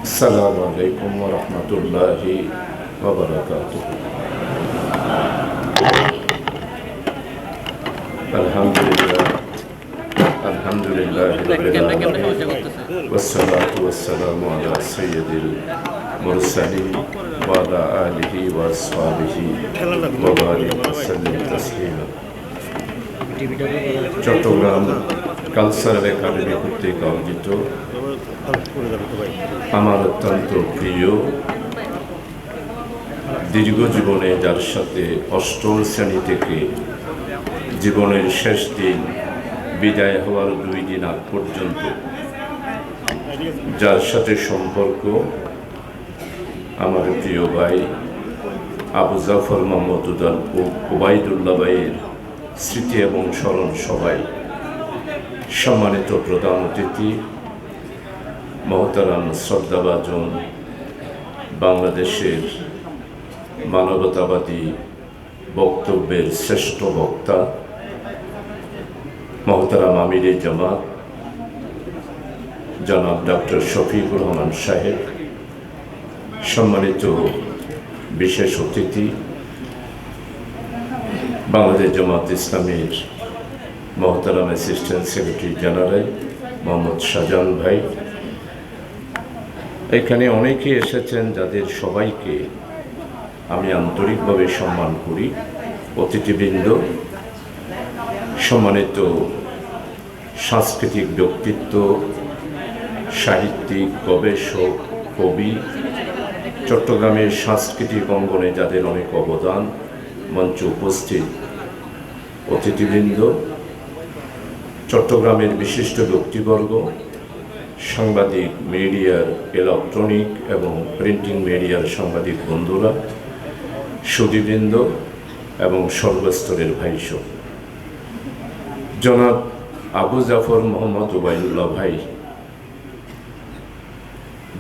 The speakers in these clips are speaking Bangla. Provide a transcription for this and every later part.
السلام عليكم ورحمة الله وبركاته. الحمد لله رب العالمين والصلاة والسلام على سيد المرسلين وعلى آله وأصحابه وبارك وسلم تسليما. চট্টগ্রাম কালচারাল একাডেমি কর্তৃক আয়োজিত আমার অত্যন্ত প্রিয় দীর্ঘ জীবনে, যার সাথে অষ্টম শ্রেণী থেকে জীবনের শেষ দিন বিদায় হওয়ার 2 দিন আগ পর্যন্ত যার সাথে সম্পর্ক, আমার প্রিয় ভাই আবু জাফর মোহাম্মদ ওবায়দুল্লাহ ভাইয়ের স্মৃতি এবং স্মরণ সভায় সম্মানিত প্রধান অতিথি, মহতারাম শ্রদ্ধাভাজন বাংলাদেশের মানবতাবাদী বক্তব্যের শ্রেষ্ঠ বক্তা মহতারাম আমিরে জামাত জনাব ডক্টর শফিকুর রহমান সাহেব, সম্মানিত বিশেষ অতিথি বাংলাদেশ জামাত ইসলামীর মহতারাম assistant secretary general Mohammad Shahjahan ভাই, এখানে অনেকে এসেছেন যাদের সবাইকে আমি আন্তরিকভাবে সম্মান করি, অতিথিবৃন্দ, সম্মানিত সাংস্কৃতিক ব্যক্তিত্ব, সাহিত্যিক, গবেষক, কবি, চট্টগ্রামের সাংস্কৃতিক অঙ্গনে যাদের অনেক অবদান, মঞ্চে উপস্থিত অতিথিবৃন্দ, চট্টগ্রামের বিশিষ্ট ব্যক্তিবর্গ, সাংবাদিক, মিডিয়ার, ইলেকট্রনিক এবং প্রিন্টিং মিডিয়ার সাংবাদিক বন্ধুরা, সুধীবৃন্দ এবং সর্বস্তরের ভাইসব, জনাব আবু জাফর মোহাম্মদ ওবায়দুল্লাহ ভাই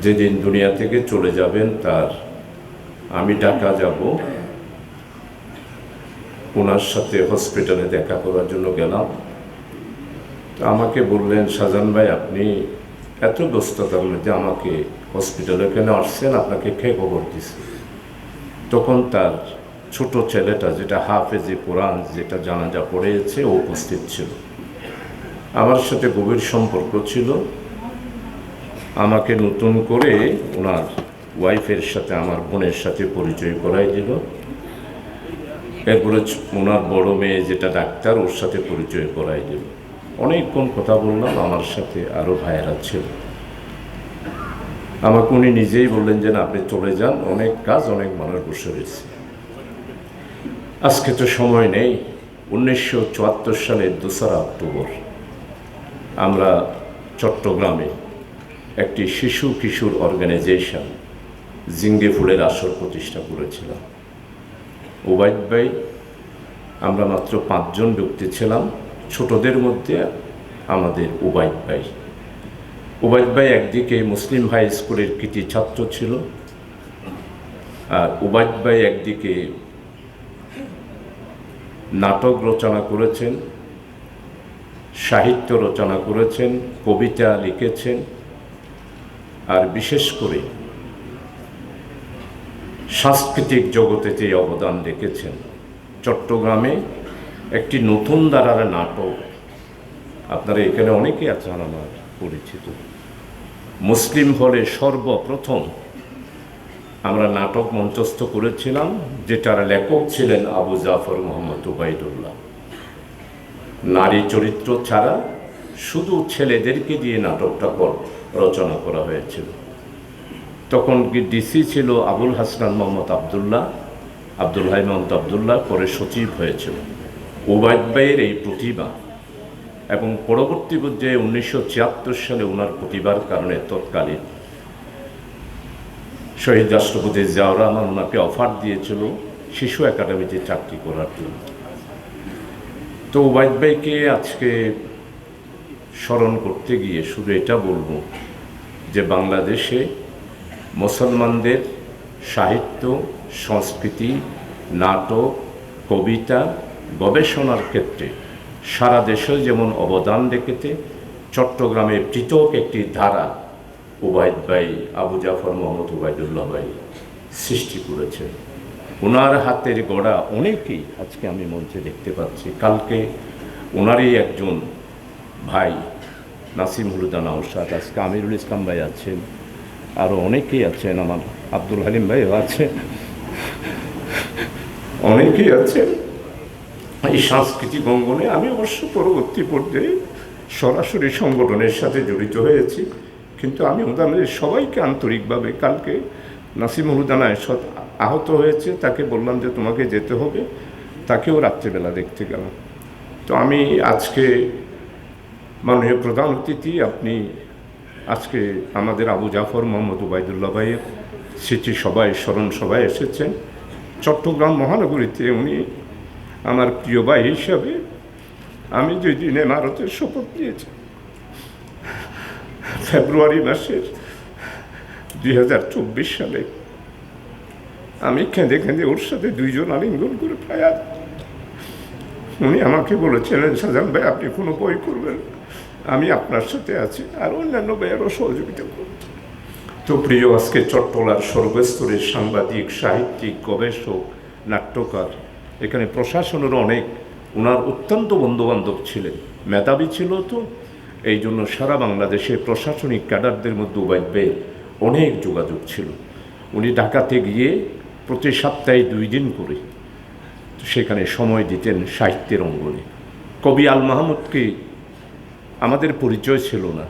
যেদিন দুনিয়া থেকে চলে যাবেন, তার আমি ঢাকা যাব, ওনার সাথে হসপিটালে দেখা করার জন্য গেলাম। তো আমাকে বললেন, শাহজাহান ভাই আপনি এত ব্যস্ততার মধ্যে আমাকে হসপিটালে কেন আসছেন, আপনাকে কে খবর দিছে? তখন তার ছোট ছেলেটা, যেটা হাফেজে কোরআন, যেটা জানাজা পড়েছে, ও উপস্থিত ছিল। আমার সাথে গভীর সম্পর্ক ছিল। আমাকে নতুন করে ওনার ওয়াইফের সাথে, আমার বোনের সাথে পরিচয় করাই দিল। এরপরে ওনার বড় মেয়ে যেটা ডাক্তার, ওর সাথে পরিচয় করাই দিল। অনেকক্ষণ কথা বললাম, আমার সাথে আরও ভাইয়েরা ছিল। আমাকে উনি নিজেই বললেন যে না, আপনি চলে যান, অনেক কাজ, অনেক মানুষ বসে রয়েছে। আজকে তো সময় নেই। 1974 সালের 2 অক্টোবর আমরা চট্টগ্রামে একটি শিশু কিশোর অর্গানাইজেশন জিঙ্গে ফুলের আসর প্রতিষ্ঠা করেছিলাম। ওবায়দ ভাই, আমরা মাত্র 5 জন ব্যক্তি ছিলাম। ছোটদের মধ্যে আমাদের ওবায়দ ভাই। ওবায়দ ভাই একদিকে মুসলিম হাই স্কুলের কৃতি ছাত্র ছিল, আর ওবায়দ ভাই একদিকে নাটক রচনা করেছেন, সাহিত্য রচনা করেছেন, কবিতা লিখেছেন, আর বিশেষ করে সাংস্কৃতিক জগতে যে অবদান রেখেছেন। চট্টগ্রামে একটি নতুন ধারার নাটক, আপনারা এখানে অনেকে আছেন আমার পরিচিত, মুসলিম হলে সর্বপ্রথম আমরা নাটক মঞ্চস্থ করেছিলাম, যেটার লেখক ছিলেন আবু জাফর মোহাম্মদ ওবায়দুল্লাহ। নারী চরিত্র ছাড়া শুধু ছেলেদেরকে দিয়ে নাটকটা রচনা করা হয়েছিল। তখন কি ডিসি ছিল আবুল হাসনান মোহাম্মদ আব্দুল হাই মোহাম্মদ আবদুল্লাহ, পরে সচিব হয়েছিল। ওবায়দ ভাইয়ের এই প্রতিভা এবং পরবর্তী পর্যায়ে 1974 সালে ওনার প্রতিভার কারণে তৎকালীন শহীদ রাষ্ট্রপতি জিয়াউর রহমান ওনাকে অফার দিয়েছিল শিশু একাডেমিতে চাকরি করার জন্য। তো ওবায়দ ভাইকে আজকে স্মরণ করতে গিয়ে শুধু এটা বলবো যে বাংলাদেশে মুসলমানদের সাহিত্য, সংস্কৃতি, নাটক, কবিতা, গবেষণার ক্ষেত্রে সারা দেশে যেমন অবদান রেখেছে, চট্টগ্রামে পৃথক একটি ধারা ওবায়দ ভাই, আবু জাফর মোহাম্মদ ওবায়দুল্লাহ ভাই সৃষ্টি করেছেন। ওনার হাতের গড়া অনেকেই আজকে আমি মঞ্চে দেখতে পাচ্ছি। কালকে ওনারই একজন ভাই নাসিম হুলুদা নওশাদ, আজকে আমিরুল ইসলাম ভাই আছেন, আরও অনেকেই আছেন, আমার আব্দুল হালিম ভাইও আছে, অনেকেই আছেন এই সাংস্কৃতিক অঙ্গনে। আমি অবশ্য পরবর্তী পর্যায়ে সরাসরি সংগঠনের সাথে জড়িত হয়েছি, কিন্তু আমি ওদের সবাইকে আন্তরিকভাবে, কালকে নাসিম হুলুদা আহত হয়েছে, তাকে বললাম যে তোমাকে যেতে হবে, তাকেও রাত্রিবেলা দেখতে গেলাম। তো আমি আজকে মাননীয় প্রধান অতিথি, আপনি আজকে আমাদের আবু জাফর মোহাম্মদ ওবায়দুল্লাহ ভাইয়ের স্মৃতি সভায়, স্মরণ সভায় এসেছেন। চট্টগ্রাম মহানগরীতে উনি আমার প্রিয় ভাই হিসাবে, আমি যে দিন এমারতের শপথ নিয়েছি ফেব্রুয়ারি মাসের 2024 সালে, আমি কেঁদে কেঁদে ওর সাথে দুইজন আলিঙ্গন করে প্রায়। উনি আমাকে বলেছিলেন, শাহজাহান ভাই আপনি কোনো বই করবেন, আমি আপনার সাথে আছি, আর অন্যান্য ভাইয়েরও সহযোগিতা করব। তো প্রিয়, আজকে চট্টলার সর্বস্তরের সাংবাদিক, সাহিত্যিক, গবেষক, নাট্যকার, এখানে প্রশাসনের অনেক, ওনার অত্যন্ত বন্ধুবান্ধব ছিলেন, মেধাবী ছিল। তো এই জন্য সারা বাংলাদেশে প্রশাসনিক ক্যাডারদের মধ্যে ওবায়দ ভাইয়ের অনেক যোগাযোগ ছিল। উনি ঢাকাতে গিয়ে প্রতি সপ্তাহে 2 দিন করে সেখানে সময় দিতেন সাহিত্যের অঙ্গনে। কবি আল মাহমুদকে আমাদের পরিচয় ছিল না,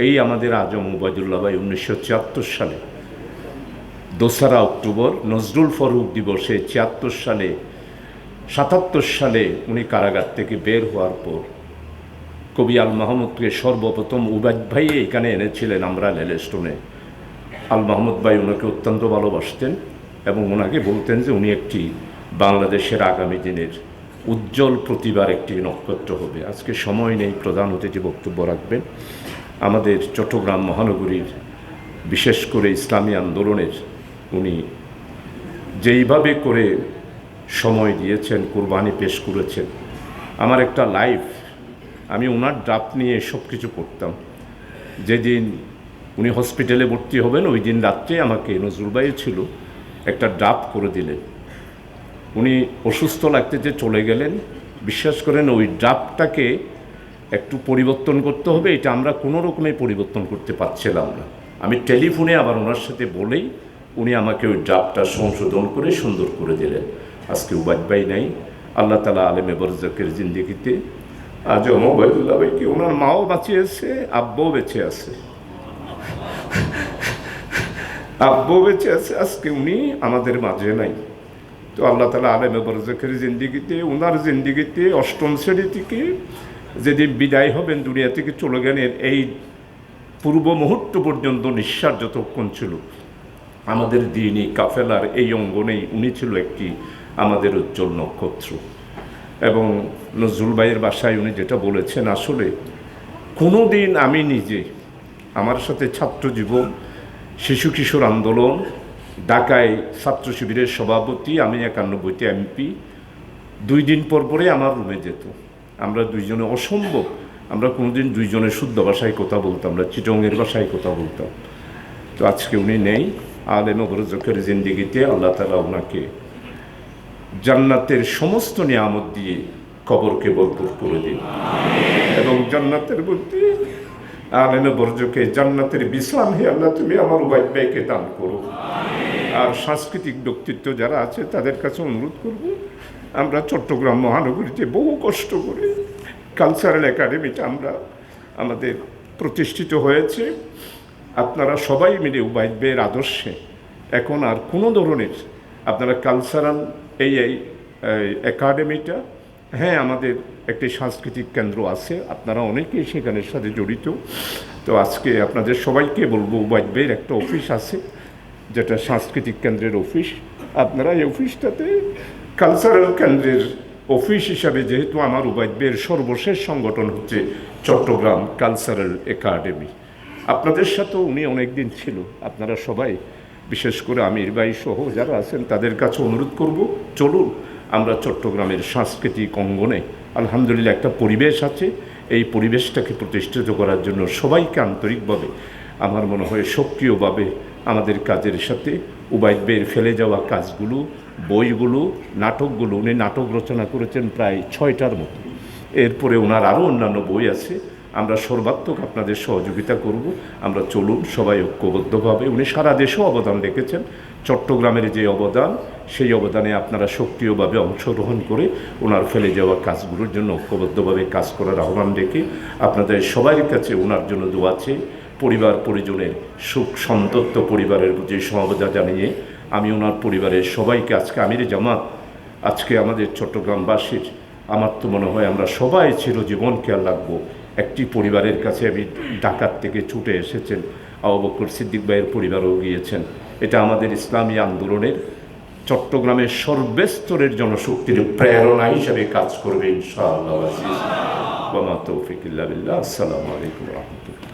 এই আমাদের আজম ওবায়দুল্লাহ ভাই 1974 সালে 2রা অক্টোবর নজরুল ফরুক দিবসে 74 সালে 77 সালে উনি কারাগার থেকে বের হওয়ার পর কবি আল মাহমুদকে সর্বপ্রথম ওবায়দ ভাই এখানে এনেছিলেন আমরা লেলেস্টোনে। আল মাহমুদ ভাই ওনাকে অত্যন্ত ভালোবাসতেন এবং ওনাকে বলতেন যে উনি একটি বাংলাদেশের আগামী দিনের উজ্জ্বল প্রতিভার একটি নক্ষত্র হবে। আজকে সময় নেই, প্রধান অতিথি বক্তব্য রাখবেন। আমাদের চট্টগ্রাম মহানগরীর বিশেষ করে ইসলামী আন্দোলনের উনি যেইভাবে করে সময় দিয়েছেন, কোরবানি পেশ করেছেন। আমার একটা লাইফ, আমি ওনার ড্রাফট নিয়ে সব কিছু করতাম। যেদিন উনি হসপিটালে ভর্তি হবেন ওই দিন রাত্রে আমাকে নজরুল ভাই ছিল একটা ড্রাফট করে দিলেন। উনি অসুস্থ লাগতে যে চলে গেলেন, বিশ্বাস করেন ওই ড্রাফটটাকে একটু পরিবর্তন করতে হবে, এটা আমরা কোনো রকমে পরিবর্তন করতে পারছিলাম না। আমি টেলিফোনে আবার ওনার সাথে বলেই উনি আমাকে ওই ড্রাফটটা সংশোধন করে সুন্দর করে দিলেন। আজকে ওবায়দ ভাই নাই, আল্লাহ তাআলা আলেমে বরজকের জিন্দেগিতে আজম ওবায়দুল্লাহ ভাইকে ওনার মাও বাঁচিয়েছে, আব্বুও বেঁচে আছে, আব্বু বেঁচে আছে, আজকে উনি আমাদের মাঝে নাই। তো আল্লাহ তাআলা আলেমে বরজকের জিন্দেগিতে, ওনার জিন্দেগিতে 8ম শ্রেণী থেকে যেদিন বিদায় হবেন দুনিয়া থেকে চলে গেলেন, এই পূর্ব মুহূর্ত পর্যন্ত নিঃশ্বাস যতক্ষণ ছিল আমাদের দ্বীনি কাফেলার এই অঙ্গনেই উনি ছিল একটি আমাদের উজ্জ্বল নক্ষত্র। এবং নজরুল ভাইয়ের বাসায় উনি যেটা বলেছেন, আসলে কোনো দিন আমি নিজে, আমার সাথে ছাত্র জীবন, শিশু কিশোর আন্দোলন, ঢাকায় ছাত্র শিবিরের সভাপতি, আমি 91তে এমপি, 2 দিন পর পরে আমার রুমে যেত। আমরা দুইজনে অসম্ভব, আমরা কোনোদিন দুইজনে শুদ্ধ ভাষায় কথা বলতাম, আমরা চিটংয়ের ভাষায় কথা বলতাম। তো আজকে উনি নেই, আলেমে বরজকের জিন্দেগিতে আল্লাহ তাআলা ওনাকে জান্নাতের সমস্ত নিয়ামত দিয়ে কবরকে ভরপুর করে দিন এবং জান্নাতের মধ্যে আলেমে বরজকে জান্নাতের বিশ্রাম হে আল্লাহ তুমি আমার ওবায়দ ভাইকে দান করো। আর সাংস্কৃতিক ব্যক্তিত্ব যারা আছে তাদের কাছে অনুরোধ করব, আমরা চট্টগ্রাম মহানগরীতে বহু কষ্ট করে কালচারাল একাডেমিটা আমাদের প্রতিষ্ঠিত হয়েছে। আপনারা সবাই মিলে ওবায়দ ভাইয়ের আদর্শে এখন আর কোনো ধরনের আপনারা কালচারাল এই একাডেমিটা, হ্যাঁ আমাদের একটি সাংস্কৃতিক কেন্দ্র আছে, আপনারা অনেকেই সেখানের সাথে জড়িত। তো আজকে আপনাদের সবাইকে বলবো, ওবায়দ ভাইয়ের একটা অফিস আছে যেটা সাংস্কৃতিক কেন্দ্রের অফিস, আপনারা এই অফিসটাতে কালচারাল কেন্দ্রের অফিস হিসাবে, যেহেতু আমার ওবায়দ ভাইয়ের সর্বশেষ সংগঠন হচ্ছে চট্টগ্রাম কালচারাল একাডেমি, আপনাদের সাথেও উনি অনেক দিন ছিল। আপনারা সবাই, বিশেষ করে আমির ভাই সহ যারা আছেন তাদের কাছে অনুরোধ করব, চলুন আমরা চট্টগ্রামের সাংস্কৃতিক অঙ্গনে আলহামদুলিল্লাহ একটা পরিবেশ আছে, এই পরিবেশটাকে প্রতিষ্ঠিত করার জন্য সবাইকে আন্তরিকভাবে আমার মনে হয় সক্রিয়ভাবে আমাদের কাজের সাথে উবাইদ ভাইয়ের ফেলে যাওয়া কাজগুলো, বইগুলো, নাটকগুলো, উনি নাটক রচনা করেছেন প্রায় 6টার মতো। এরপরে ওনার আরও অন্যান্য বই আছে। আমরা সর্বাত্মক আপনাদের সহযোগিতা করব। আমরা চলুন সবাই ঐক্যবদ্ধভাবে। উনি সারা দেশেও অবদান রেখেছেন। চট্টগ্রামের যে অবদান, সেই অবদানে আপনারা সক্রিয়ভাবে অংশগ্রহণ করে ওনার ফেলে যাওয়া কাজগুলোর জন্য ঐক্যবদ্ধভাবে কাজ করার আহ্বান রেখে আপনাদের সবার কাছে ওনার জন্য দোয়া চেয়ে পরিবার পরিজনের সুখ সন্তপ্ত পরিবারের যে সমবেদনা জানিয়ে আমি ওনার পরিবারের সবাইকে আজকে আমির জামাত, আজকে আমাদের চট্টগ্রামবাসীর, আমার তো মনে হয় আমরা সবাই চিরজীবন খেয়াল রাখবো। একটি পরিবারের কাছে আমি ঢাকার থেকে ছুটে এসেছেন, আবু বকর সিদ্দিক ভাইয়ের পরিবারও গিয়েছেন। এটা আমাদের ইসলামী আন্দোলনের চট্টগ্রামের সর্বস্তরের জনশক্তির প্রেরণা হিসেবে কাজ করবে ইনশাআল্লাহ। ওয়া মা তৌফিক ইল্লা বিল্লাহ। আসসালামু আলাইকুম ওয়া রাহমাতুল্লাহ।